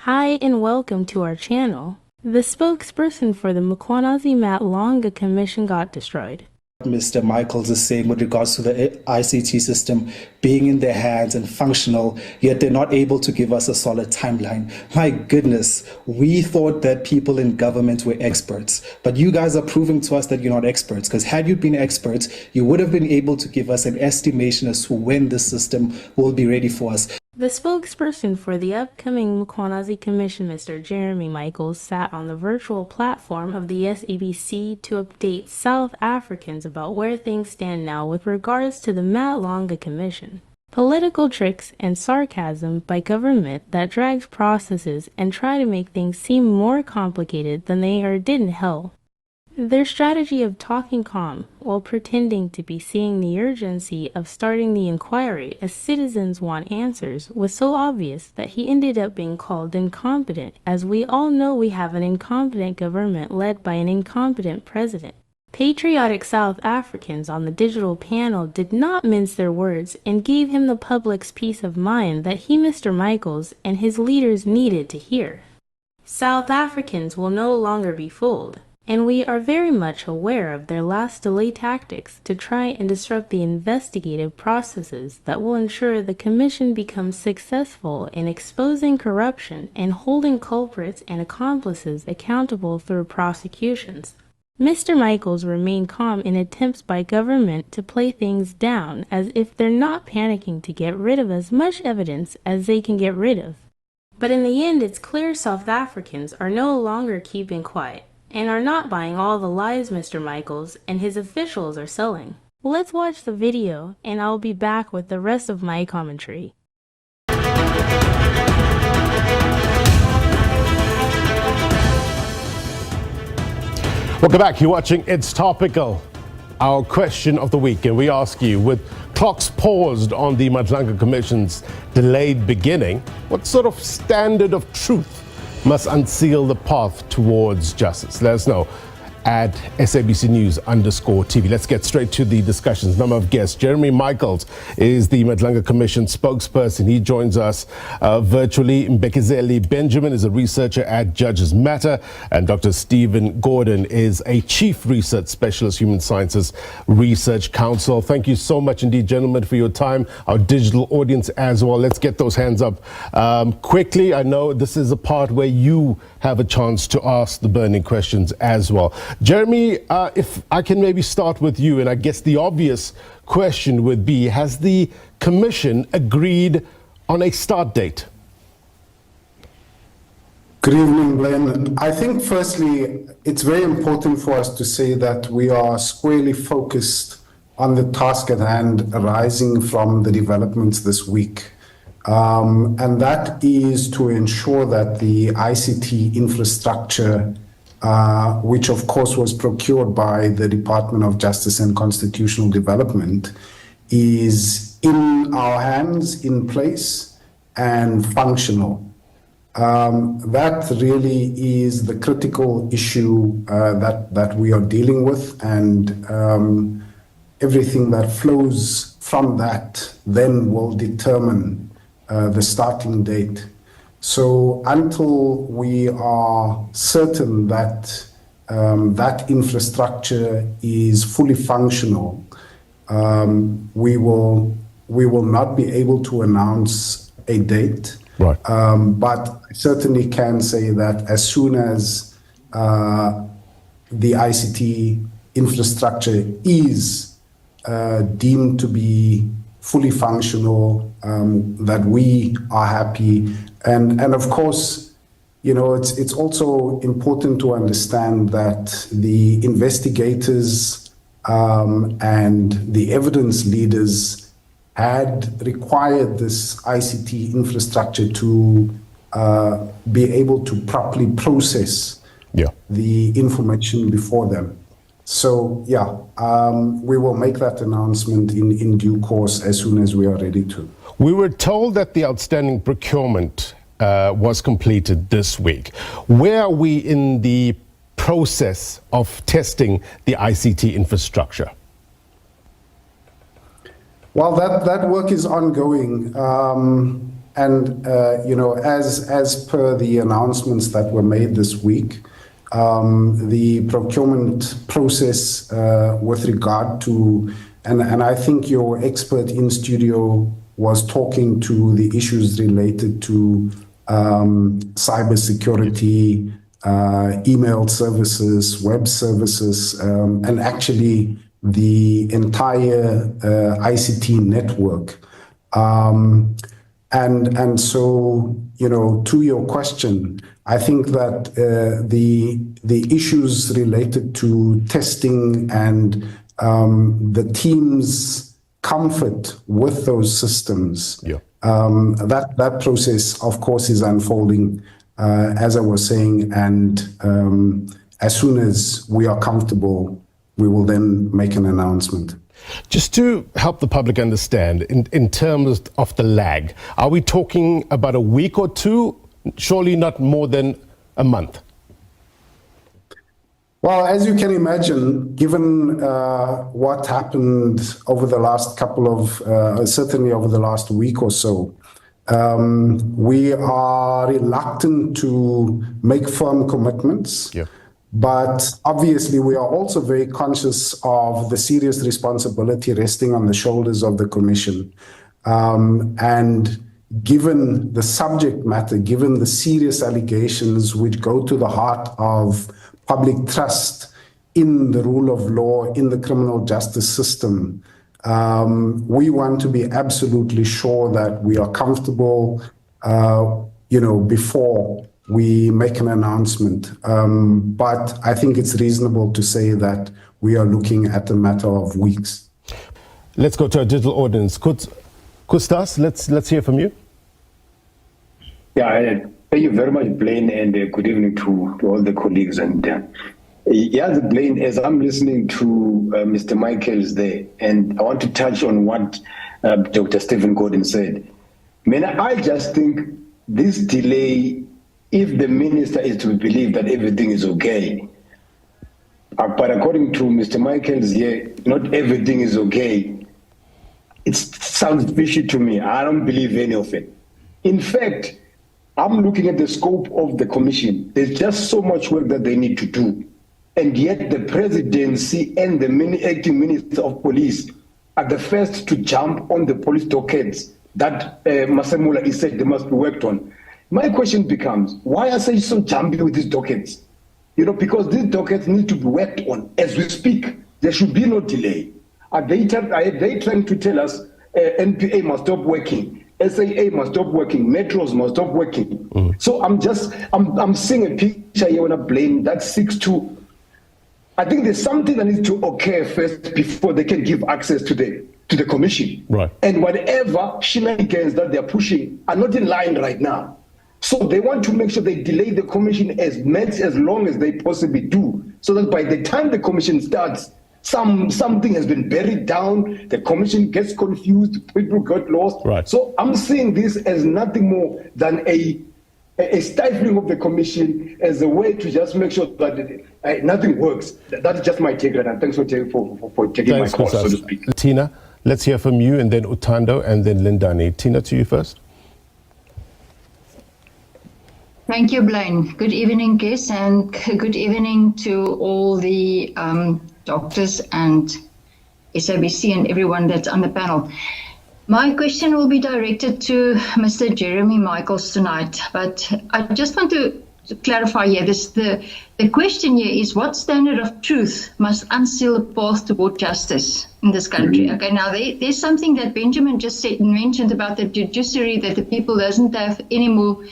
Hi and welcome to our channel. The spokesperson for the Mkhwanazi Commission got destroyed. Mr. Michaels is saying with regards to the ICT system being in their hands and functional, yet they're not able to give us a solid timeline. My goodness, we thought that people in government were experts, but you guys are proving to us that you're not experts, because had you been experts, you would have been able to give us an estimation as to when the system will be ready for us. The spokesperson for the upcoming Mkhwanazi Commission, Mr. Jeremy Michaels, sat on the virtual platform of the SABC to update South Africans about where things stand now with regards to the madlangacommission Commission. Political tricks and sarcasm by government that drags processes and try to make things seem more complicated than they are did in hell. Their strategy of talking calm while pretending to be seeing the urgency of starting the inquiry as citizens want answers was so obvious that he ended up being called incompetent, as we all know we have an incompetent government led by an incompetent president. Patriotic South Africans on the digital panel did not mince their words and gave him the public's peace of mind that he, Mr. Michaels, and his leaders needed to hear. South Africans will no longer be fooled. And we are very much aware of their last delay tactics to try and disrupt the investigative processes that will ensure the Commission becomes successful in exposing corruption and holding culprits and accomplices accountable through prosecutions. Mr. Michaels remained calm in attempts by government to play things down as if they're not panicking to get rid of as much evidence as they can get rid of. But in the end, it's clear South Africans are no longer keeping quiet and are not buying all the lies Mr. Michaels and his officials are selling. Let's watch the video, and I'll be back with the rest of my commentary. Welcome back. You're watching It's Topical, our question of the week, and we ask you, with clocks paused on the Madlangacommission's Commission's delayed beginning, what sort of standard of truth must unseal the path towards justice? Let us know at SABC News_TV. Let's get straight to the discussions. Number of guests. Jeremy Michaels is the Madlangacommission Commission spokesperson. He joins us virtually. Mkhwanazi Benjamin is a researcher at Judges Matter, and Dr. Stephen Gordon is a chief research specialist, Human Sciences Research Council. Thank you so much indeed, gentlemen, for your time. Our digital audience as well. Let's get those hands up quickly. I know this is a part where you have a chance to ask the burning questions as well. Jeremy, if I can maybe start with you, and I guess the obvious question would be, has the Commission agreed on a start date? Good evening, Glenn. I think firstly, it's very important for us to say that we are squarely focused on the task at hand arising from the developments this week. And that is to ensure that the ICT infrastructure, which of course was procured by the Department of Justice and Constitutional Development, is in our hands, in place, and functional. That really is the critical issue that we are dealing with, and everything that flows from that then will determine the starting date. So until we are certain that that infrastructure is fully functional, we will not be able to announce a date. Right. But I certainly can say that as soon as the ICT infrastructure is deemed to be fully functional, that we are happy. And of course, you know, it's also important to understand that the investigators and the evidence leaders had required this ICT infrastructure to be able to properly process the information before them. So, we will make that announcement in due course as soon as we are ready to. We were told that the outstanding procurement was completed this week. Where are we in the process of testing the ICT infrastructure? Well, that work is ongoing. as per the announcements that were made this week, the procurement process with regard to, and I think your expert in studio was talking to the issues related to cybersecurity, email services, web services, and actually the entire ICT network. And so, to your question, I think that the issues related to testing and the team's comfort with those systems, that process, of course, is unfolding, as I was saying, and as soon as we are comfortable, we will then make an announcement. Just to help the public understand, in terms of the lag, are we talking about a week or two? Surely not more than a month. Well, as you can imagine, given what happened over the last couple of, certainly over the last week or so, we are reluctant to make firm commitments. Yeah. But obviously, we are also very conscious of the serious responsibility resting on the shoulders of the Commission. And given the subject matter, given the serious allegations which go to the heart of public trust in the rule of law, in the criminal justice system, we want to be absolutely sure that we are comfortable, before we make an announcement. But I think it's reasonable to say that we are looking at a matter of weeks. Let's go to our digital audience. Kustas, let's hear from you. Yeah, thank you very much, Blaine, and good evening to all the colleagues. And Blaine, as I'm listening to Mr. Michaels there, and I want to touch on what Dr. Stephen Gordon said. I just think this delay, if the minister is to believe that everything is okay, but according to Mr. Michaels here, not everything is okay. It sounds fishy to me. I don't believe any of it. In fact, I'm looking at the scope of the commission. There's just so much work that they need to do. And yet the presidency and the acting minister of police are the first to jump on the police dockets that Masemula is said they must be worked on. My question becomes, why are they so jumpy with these dockets? Because these dockets need to be worked on as we speak. There should be no delay. Are they trying to tell us NPA must stop working, SAA must stop working, metros must stop working? So I'm seeing a picture here on a Blaine that seeks to, I think there's something that needs to occur first before they can give access to the commission. Right. And whatever shenanigans that they're pushing are not in line right now. So they want to make sure they delay the commission as long as they possibly do, so that by the time the commission starts, something has been buried down, the commission gets confused, people get lost. Right. So I'm seeing this as nothing more than a stifling of the commission as a way to just make sure that nothing works. That's just my take, and thanks for taking my call, so to speak. Tina, let's hear from you, and then Utando, and then Lindani. Tina, to you first. Thank you, Blaine. Good evening, guests, and good evening to all the doctors and SABC and everyone that's on the panel. My question will be directed to Mr. Jeremy Michaels tonight, but I just want to clarify here. The question here is, what standard of truth must unseal a path toward justice in this country? Okay, now there's something that Benjamin just mentioned about the judiciary, that the people doesn't have any more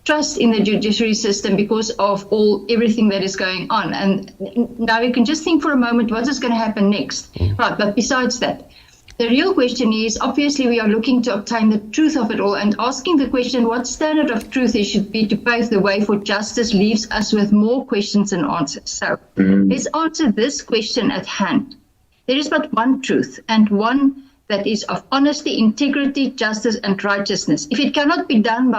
trust in the judiciary system because of everything that is going on. And now you can just think for a moment, what is going to happen next? Right, but besides that, the real question is, obviously we are looking to obtain the truth of it all, and asking the question, what standard of truth it should be to pave the way for justice, leaves us with more questions than answers. So let's answer this question at hand. There is but one truth, and one that is of honesty, integrity, justice, and righteousness. If it cannot be done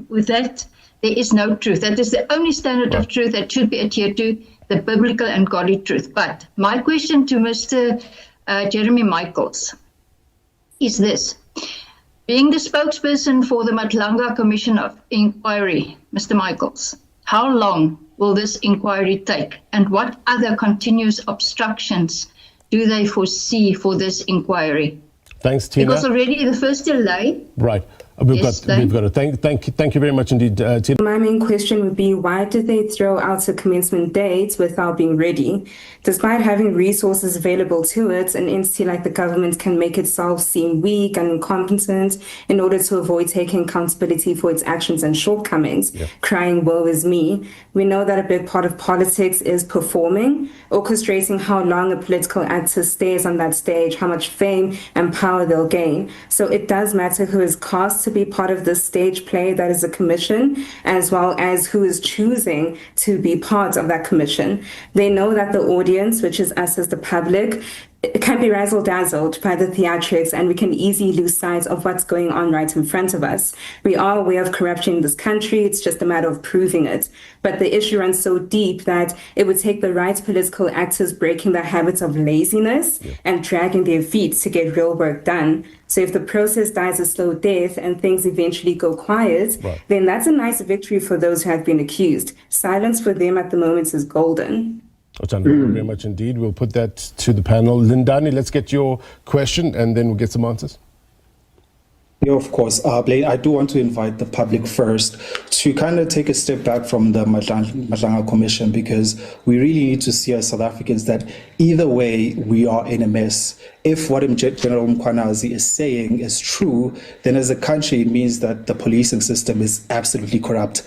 with that, there is no truth. That is the only standard of truth that should be adhered to, the biblical and godly truth. But my question to Mr. Jeremy Michaels is this. Being the spokesperson for the Madlanga Commission of Inquiry, Mr. Michaels, how long will this inquiry take, and what other continuous obstructions do they foresee for this inquiry? Thanks, Tina. Because already the first delay. Right. We've Yes, got to thank you very much indeed, Tina. My main question would be, why did they throw out a commencement date without being ready? Despite having resources available to it, an entity like the government can make itself seem weak and incompetent in order to avoid taking accountability for its actions and shortcomings, crying, woe is me. We know that a big part of politics is performing, orchestrating how long a political actor stays on that stage, how much fame and power they'll gain. So it does matter who is cast to be part of this stage play that is a commission, as well as who is choosing to be part of that commission. They know that the audience, which is us as the public, it can be razzle-dazzled by the theatrics, and we can easily lose sight of what's going on right in front of us. We are aware of corruption in this country. It's just a matter of proving it. But the issue runs so deep that it would take the right political actors breaking the habits of laziness and dragging their feet to get real work done. So if the process dies a slow death and things eventually go quiet, then that's a nice victory for those who have been accused. Silence for them at the moment is golden. Thank you very much indeed. We'll put that to the panel. Lindani, let's get your question and then we'll get some answers. Yeah, of course. Blaine, I do want to invite the public first to kind of take a step back from the Madlanga Commission, because we really need to see as South Africans that either way we are in a mess. If what General Mkhwanazi is saying is true, then as a country it means that the policing system is absolutely corrupt.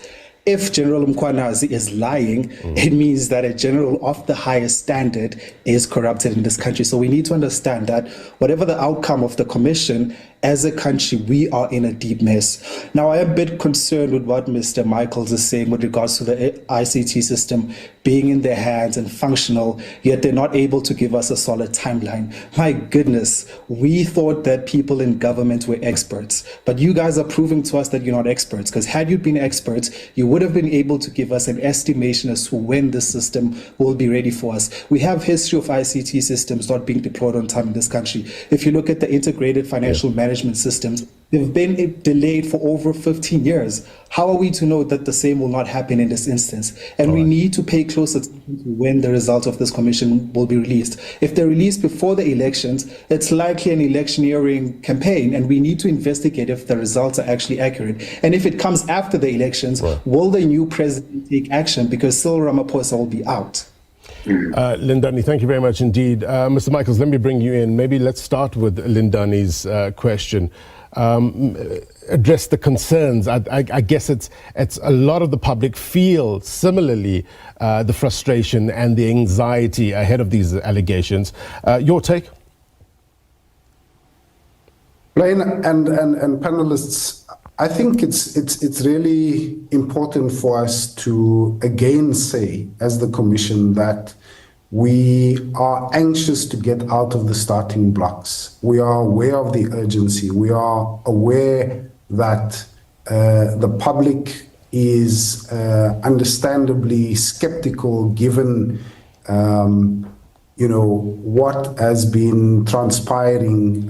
If General Mkhwanazi is lying, it means that a general of the highest standard is corrupted in this country. So we need to understand that whatever the outcome of the commission, as a country, we are in a deep mess. Now, I am a bit concerned with what Mr. Michaels is saying with regards to the ICT system being in their hands and functional, yet they're not able to give us a solid timeline. My goodness, we thought that people in government were experts, but you guys are proving to us that you're not experts, because had you been experts, you would have been able to give us an estimation as to when the system will be ready for us. We have history of ICT systems not being deployed on time in this country. If you look at the integrated financial management systems, they've been delayed for over 15 years. How are we to know that the same will not happen in this instance? And we need to pay close attention to when the results of this commission will be released. If they're released before the elections, it's likely an electioneering campaign, and we need to investigate if the results are actually accurate. And if it comes after the elections, will the new president take action? Because Cyril Ramaphosa will be out. Lindani, thank you very much indeed. Mr. Michaels, let me bring you in. Maybe let's start with Lindani's question. Address the concerns. I guess it's a lot of the public feel similarly the frustration and the anxiety ahead of these allegations. Your take? Blaine and panelists, I think it's really important for us to again say, as the Commission, that we are anxious to get out of the starting blocks. We are aware of the urgency. We are aware that the public is understandably skeptical given what has been transpiring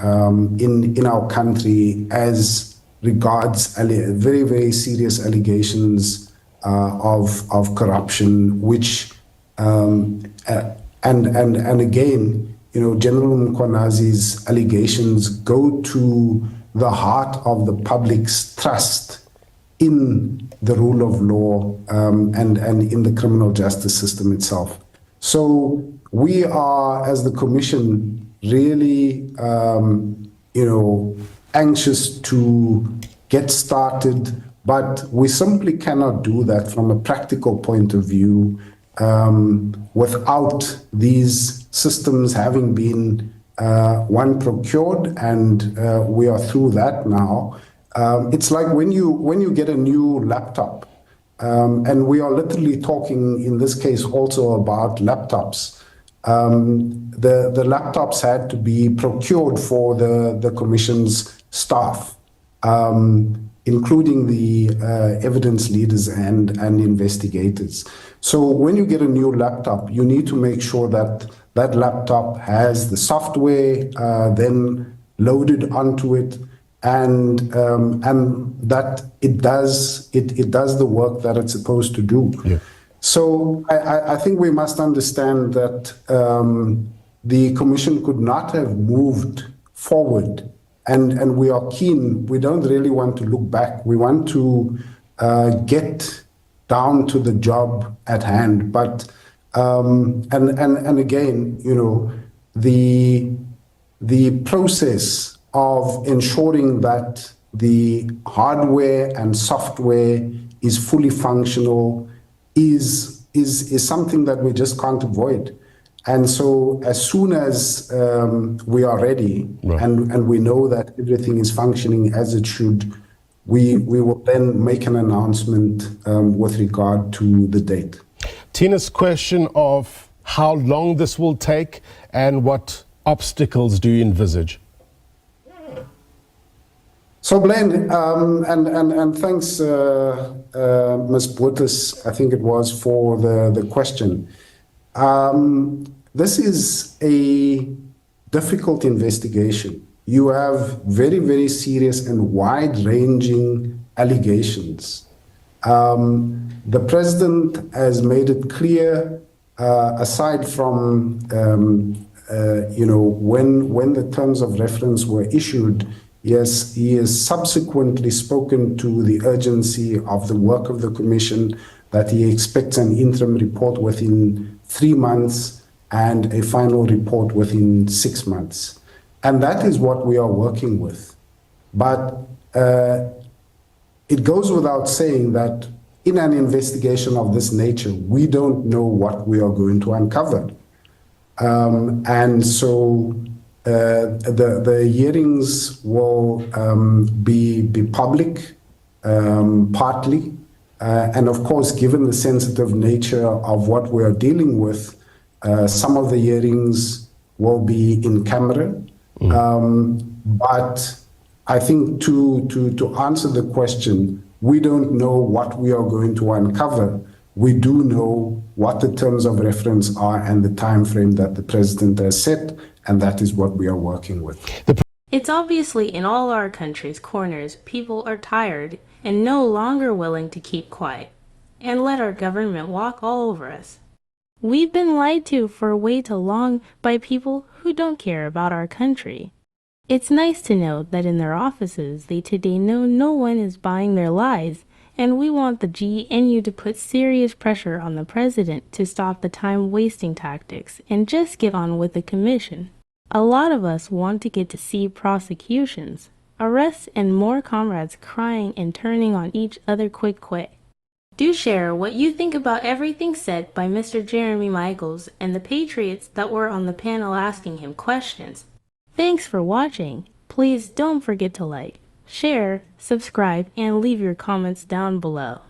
in our country as regards very, very serious allegations of corruption, which and again, General Mkhwanazi's allegations go to the heart of the public's trust in the rule of law and in the criminal justice system itself. So we are, as the Commission, really, anxious to get started, but we simply cannot do that from a practical point of view without these systems having been procured, and we are through that now. It's like when you get a new laptop, and we are literally talking in this case also about laptops. The laptops had to be procured for the Commission's staff, including the evidence leaders and investigators. So when you get a new laptop, you need to make sure that that laptop has the software then loaded onto it, and that it does the work that it's supposed to do. Yeah. So I think we must understand that the commission could not have moved forward, and we are keen. We don't really want to look back. We want to get down to the job at hand. But and again, you know, the process of ensuring that the hardware and software is fully functional is something that we just can't avoid. And so as soon as we are ready, Right. and we know that everything is functioning as it should, we will then make an announcement with regard to the date. Tina's question of how long this will take and what obstacles do you envisage? So Blaine, and thanks, Ms. Botus, I think it was, for the question. This is a difficult investigation. You have very, very serious and wide-ranging allegations. The president has made it clear, aside from you know, when the terms of reference were issued, yes, he has subsequently spoken to the urgency of the work of the commission, that he expects an interim report within 3 months and a final report within 6 months. And that is what we are working with. But it goes without saying that in an investigation of this nature, we don't know what we are going to uncover. And so the hearings will be public, partly, and of course, given the sensitive nature of what we are dealing with, some of the hearings will be in camera. But I think to answer the question, we don't know what we are going to uncover. We do know what the terms of reference are and the time frame that the president has set, and that is what we are working with. It's obviously in all our country's corners, people are tired and no longer willing to keep quiet and let our government walk all over us. We've been lied to for way too long by people who don't care about our country. It's nice to know that in their offices they today know no one is buying their lies, and we want the GNU to put serious pressure on the president to stop the time-wasting tactics and just get on with the commission. A lot of us want to get to see prosecutions, arrests, and more comrades crying and turning on each other quick. Do share what you think about everything said by Mr. Jeremy Michaels and the patriots that were on the panel asking him questions. Thanks for watching. Please don't forget to like, share, subscribe, and leave your comments down below.